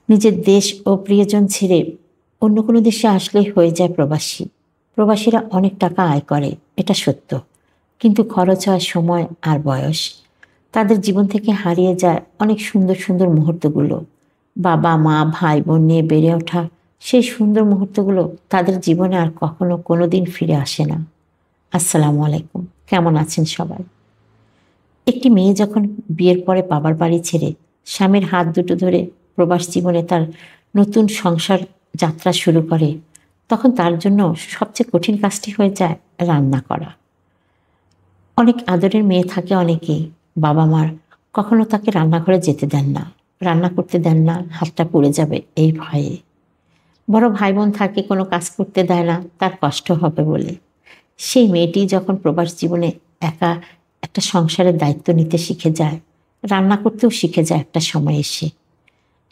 নিজের দেশ ও প্রিয়জন ছেড়ে অন্য কোনো দেশে আসলেই হয়ে যায় প্রবাসী। প্রবাসীরা অনেক টাকা আয় করে, এটা সত্য। কিন্তু খরচ হয় সময় আর বয়স। তাদের জীবন থেকে হারিয়ে যায় অনেক সুন্দর সুন্দর মুহূর্তগুলো। বাবা মা ভাই বোন নিয়ে বেড়ে ওঠা সেই সুন্দর মুহূর্তগুলো তাদের জীবনে আর কখনো কোনো দিন ফিরে আসে না। আসসালামু আলাইকুম, কেমন আছেন সবাই? একটি মেয়ে যখন বিয়ের পরে বাবার বাড়ি ছেড়ে স্বামীর হাত দুটো ধরে প্রবাস জীবনে তার নতুন সংসার যাত্রা শুরু করে, তখন তার জন্য সবচেয়ে কঠিন কাজটি হয়ে যায় রান্না করা। অনেক আদরের মেয়ে থাকে অনেকেই, বাবা মার কখনো তাকে রান্নাঘরে যেতে দেন না, রান্না করতে দেন না, হাতটা পুড়ে যাবে এই ভয়ে। বড় ভাই বোন থাকে, কোনো কাজ করতে দেয় না, তার কষ্ট হবে বলে। সেই মেয়েটি যখন প্রবাস জীবনে একা একটা সংসারের দায়িত্ব নিতে শিখে যায়, রান্না করতেও শিখে যায় একটা সময় এসে।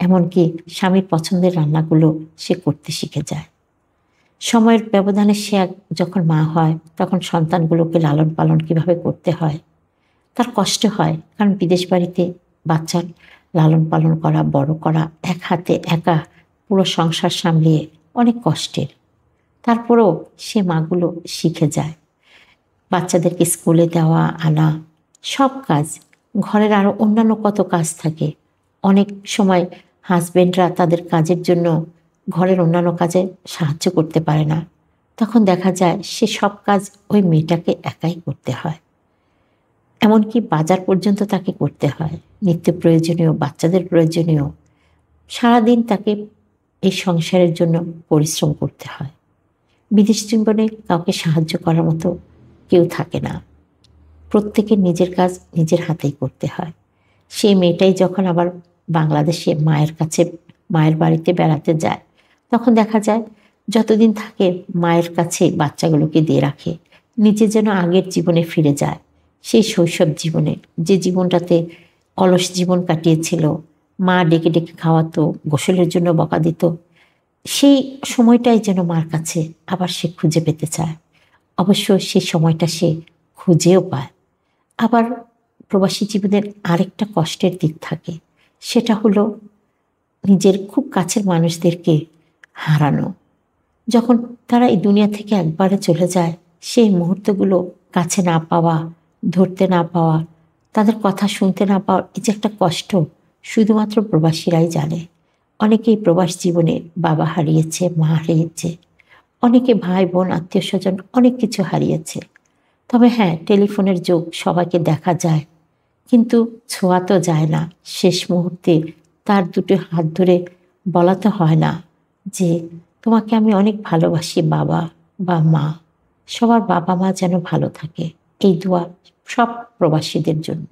এমনকি স্বামীর পছন্দের রান্নাগুলো সে করতে শিখে যায়। সময়ের ব্যবধানে সে যখন মা হয়, তখন সন্তানগুলোকে লালন পালন কিভাবে করতে হয় তার কষ্ট হয়। কারণ বিদেশ বাড়িতে বাচ্চার লালন পালন করা, বড় করা এক হাতে একা পুরো সংসার সামলিয়ে অনেক কষ্টের। তারপরেও সে মাগুলো শিখে যায়। বাচ্চাদেরকে স্কুলে দেওয়া আনা, সব কাজ, ঘরের আরও অন্যান্য কত কাজ থাকে। অনেক সময় হাজবেন্ডরা তাদের কাজের জন্য ঘরের অন্যান্য কাজে সাহায্য করতে পারে না, তখন দেখা যায় সে সব কাজ ওই মেয়েটাকে একাই করতে হয়। এমনকি বাজার পর্যন্ত তাকে করতে হয়, নিত্য প্রয়োজনীয়, বাচ্চাদের প্রয়োজনীয়। সারাদিন তাকে এই সংসারের জন্য পরিশ্রম করতে হয়। বিদেশ জীবনে কাউকে সাহায্য করার মতো কেউ থাকে না, প্রত্যেকের নিজের কাজ নিজের হাতেই করতে হয়। সেই মেয়েটাই যখন আবার বাংলাদেশে মায়ের কাছে, মায়ের বাড়িতে বেড়াতে যায়, তখন দেখা যায় যতদিন থাকে মায়ের কাছে বাচ্চাগুলোকে দিয়ে রাখে, নিজে যেন আগের জীবনে ফিরে যায়। সেই শৈশব জীবনে, যে জীবনটাতে অলস জীবন কাটিয়েছিল, মা ডেকে ডেকে খাওয়াতো, গোসলের জন্য বকা দিত, সেই সময়টাই যেন মার কাছে আবার সে খুঁজে পেতে চায়। অবশ্য সেই সময়টা সে খুঁজেও পায়। আবার প্রবাসী জীবনের আরেকটা কষ্টের দিক থাকে, সেটা হলো নিজের খুব কাছের মানুষদেরকে হারানো। যখন তারা এই দুনিয়া থেকে একবারে চলে যায়, সেই মুহূর্তগুলো কাছে না পাওয়া, ধরতে না পাওয়া, তাদের কথা শুনতে না পাওয়া, এই যে একটা কষ্ট, শুধুমাত্র প্রবাসীরাই জানে। অনেকেই প্রবাস জীবনে বাবা হারিয়েছে, মা হারিয়েছে, অনেকে ভাই বোন আত্মীয় স্বজন অনেক কিছু হারিয়েছে। তবে হ্যাঁ, টেলিফোনের যুগ, সবাইকে দেখা যায়, কিন্তু ছোঁয়া তো যায় না। শেষ মুহূর্তে তার দুটো হাত ধরে বলা তো হয় না যে তোমাকে আমি অনেক ভালোবাসি বাবা বা মা। সবার বাবা মা যেন ভালো থাকে, এই দোয়া সব প্রবাসীদের জন্য।